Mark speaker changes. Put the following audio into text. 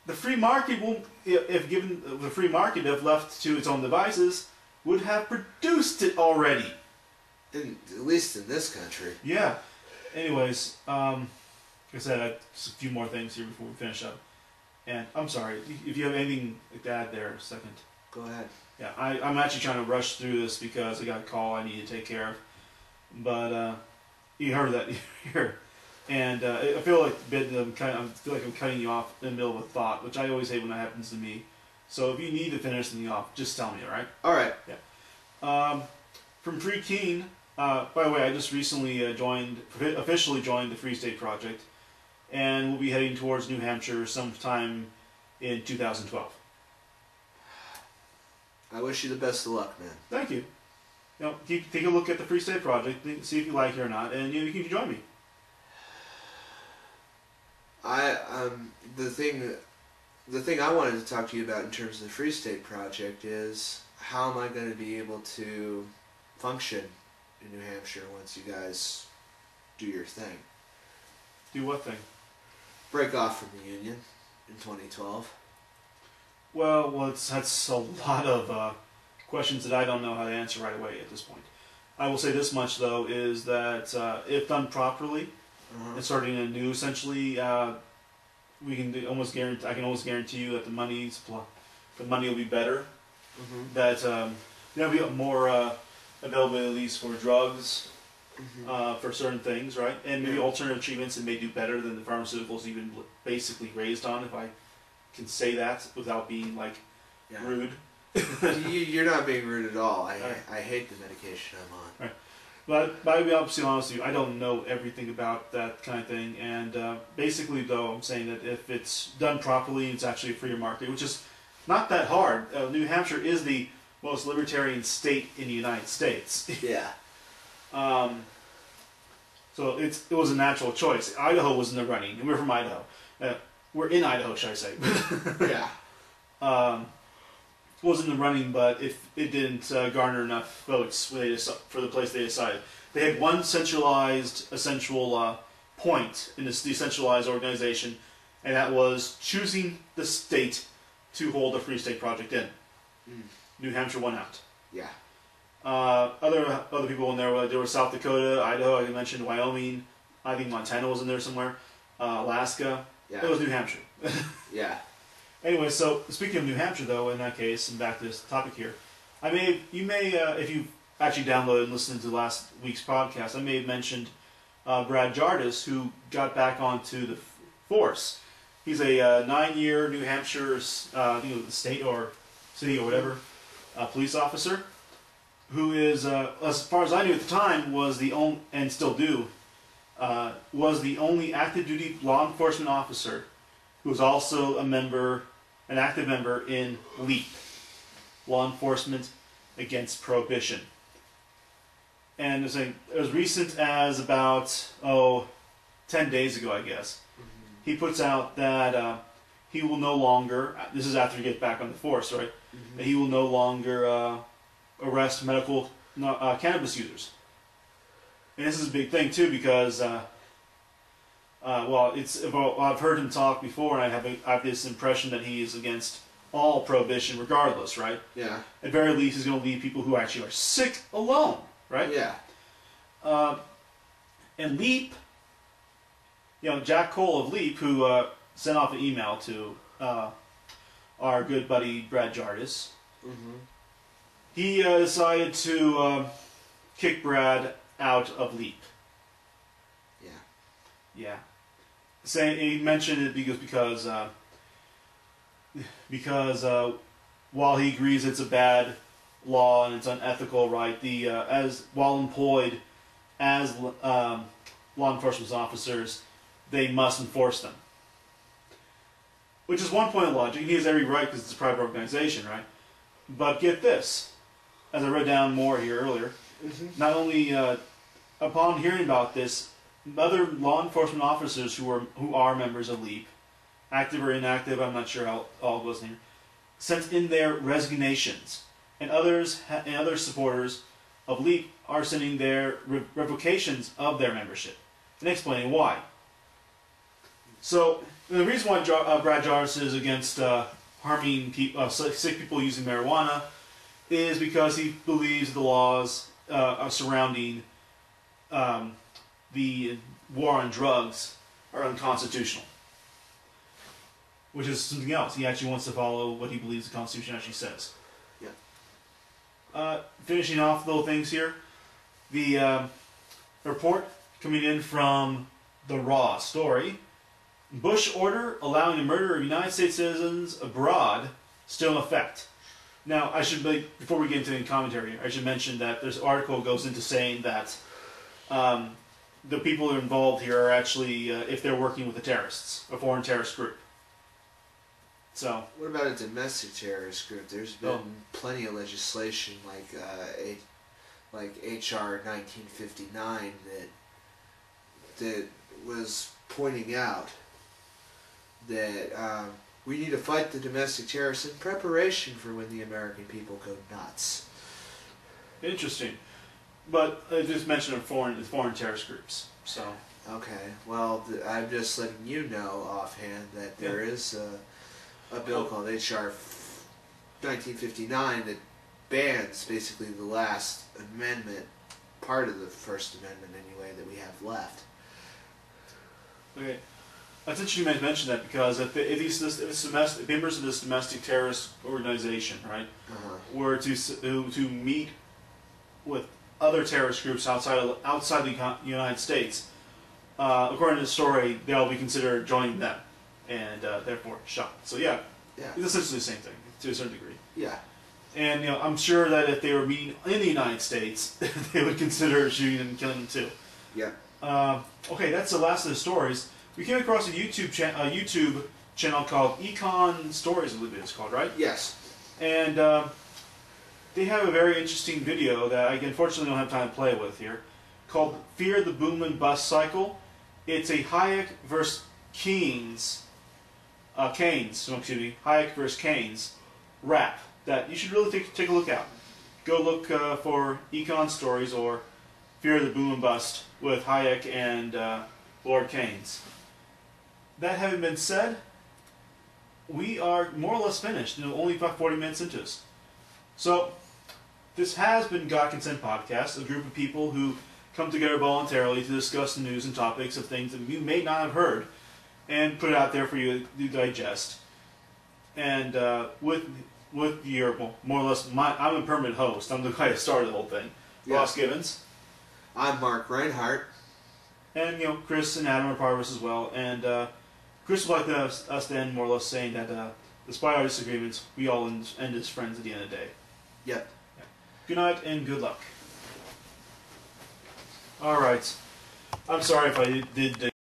Speaker 1: the free market won't, if given the free market, if left to its own devices, would have produced it already.
Speaker 2: At least in this country.
Speaker 1: Yeah. Anyways, like I said, just a few more things here before we finish up. And I'm sorry, if you have anything to add there, a second.
Speaker 2: Go ahead.
Speaker 1: Yeah, I'm actually trying to rush through this because I got a call I need to take care of. But you heard that here, and I feel like I'm cutting you off in the middle of a thought, which I always hate when that happens to me. So if you need to finish something off, just tell me, all right?
Speaker 2: All right.
Speaker 1: Yeah. From Free Keene. By the way, I just recently officially joined the Free State Project, and we'll be heading towards New Hampshire sometime in 2012.
Speaker 2: I wish you the best of luck, man.
Speaker 1: Thank you. You know, take a look at the Free State Project, see if you like it or not, and you can join me.
Speaker 2: The thing I wanted to talk to you about in terms of the Free State Project is how am I going to be able to function in New Hampshire once you guys do your thing.
Speaker 1: Do what thing?
Speaker 2: Break off from the Union in 2012.
Speaker 1: Well, that's a lot of questions that I don't know how to answer right away at this point. I will say this much though, is that if done properly, and starting anew, essentially, we can almost guarantee. I can almost guarantee you that the money will be better. That there'll be more availabilities for drugs, for certain things, right? And maybe alternative treatments that may do better than the pharmaceuticals even basically raised on, if I can say that without being like rude.
Speaker 2: You're not being rude at all. I hate the medication I'm on.
Speaker 1: Right. But I'll be honest with you, I don't know everything about that kind of thing. And basically, though, I'm saying that if it's done properly, it's actually a freer market, which is not that hard. New Hampshire is the most libertarian state in the United States.
Speaker 2: Yeah.
Speaker 1: So it was a natural choice. Idaho was in the running, and we're from Idaho. We're in Idaho, should I say?
Speaker 2: Yeah.
Speaker 1: Was in the running, but if it didn't garner enough votes for the place they decided. They had one centralized, essential point in this decentralized organization, and that was choosing the state to hold the Free State Project in. New Hampshire won out.
Speaker 2: Yeah.
Speaker 1: Other people in there were South Dakota, Idaho, I mentioned Wyoming, I think Montana was in there somewhere, Alaska.
Speaker 2: Yeah.
Speaker 1: It was New Hampshire.
Speaker 2: Yeah.
Speaker 1: Anyway, so speaking of New Hampshire, though, in that case, and back to this topic here, you may, if you actually downloaded and listened to last week's podcast, I may have mentioned Brad Jardis, who got back onto the force. He's a 9-year New Hampshire, state or city or whatever, police officer, who is, as far as I knew at the time, was the only, and still do, was the only active duty law enforcement officer who was also an active member in LEAP, Law Enforcement Against Prohibition. And as recent as about 10 days ago, I guess, he puts out that he will no longer, this is after he gets back on the force, right? That he will no longer arrest medical cannabis users. And this is a big thing too, because I've heard him talk before, and I have this impression that he is against all prohibition, regardless, right?
Speaker 2: Yeah.
Speaker 1: At very least, he's going to leave people who actually are sick alone, right?
Speaker 2: Yeah.
Speaker 1: And LEAP, Jack Cole of LEAP, who sent off an email to our good buddy Brad Jardis, he decided to kick Brad out of LEAP.
Speaker 2: Yeah.
Speaker 1: Yeah. He mentioned it because while he agrees it's a bad law and it's unethical, right? While employed as law enforcement officers, they must enforce them. Which is one point of logic. He has every right because it's a private organization, right? But get this, as I read down more here earlier, not only upon hearing about this, other law enforcement officers who are members of LEAP, active or inactive, I'm not sure how all goes here, sent in their resignations, and other supporters of LEAP are sending their revocations of their membership and explaining why. So the reason why Brad Jarvis is against harming sick people using marijuana is because he believes the laws surrounding the war on drugs are unconstitutional. Which is something else. He actually wants to follow what he believes the Constitution actually says.
Speaker 2: Yeah.
Speaker 1: Finishing off little things here. The report coming in from the Raw story. Bush order allowing the murder of United States citizens abroad still in effect. Now, before we get into any commentary, I should mention that this article goes into saying that the people who are involved here are actually, if they're working with the terrorists, a foreign terrorist group. So.
Speaker 2: What about a domestic terrorist group? There's been plenty of legislation like HR 1959 that was pointing out that we need to fight the domestic terrorists in preparation for when the American people go nuts.
Speaker 1: Interesting. But I just mentioned foreign terrorist groups. So.
Speaker 2: Okay. Well, I'm just letting you know offhand that there is a bill called HR 1959 that bans basically the last amendment, part of the First Amendment anyway, that we have left.
Speaker 1: Okay. That's interesting you mention that because if members of this domestic terrorist organization, right, were to meet with other terrorist groups outside the United States, according to the story, they'll be considered joining them, and therefore shot. So yeah, it's essentially the same thing to a certain degree.
Speaker 2: Yeah.
Speaker 1: And I'm sure that if they were meeting in the United States, they would consider shooting them and killing them too.
Speaker 2: Yeah.
Speaker 1: Okay, that's the last of the stories. We came across a YouTube channel called Econ Stories, I believe it's called, right?
Speaker 2: Yes.
Speaker 1: And they have a very interesting video that I unfortunately don't have time to play with here, called Fear the Boom and Bust Cycle. It's a Hayek versus Hayek versus Keynes rap that you should really take a look at. Go look for Econ Stories or Fear the Boom and Bust with Hayek and Lord Keynes. That having been said, we are more or less finished, only about 40 minutes into this. So, this has been God Consent Podcast, a group of people who come together voluntarily to discuss the news and topics of things that you may not have heard and put it out there for you to digest. And with your, more or less, I'm a permanent host. I'm the guy that started the whole thing. Yeah. Ross Gibbons.
Speaker 2: I'm Mark Reinhardt.
Speaker 1: And, Chris and Adam are part of us as well. And Chris would like us to end more or less saying that despite our disagreements, we all end as friends at the end of the day.
Speaker 2: Yep.
Speaker 1: Yeah. Good night and good luck. All right. I'm sorry if I did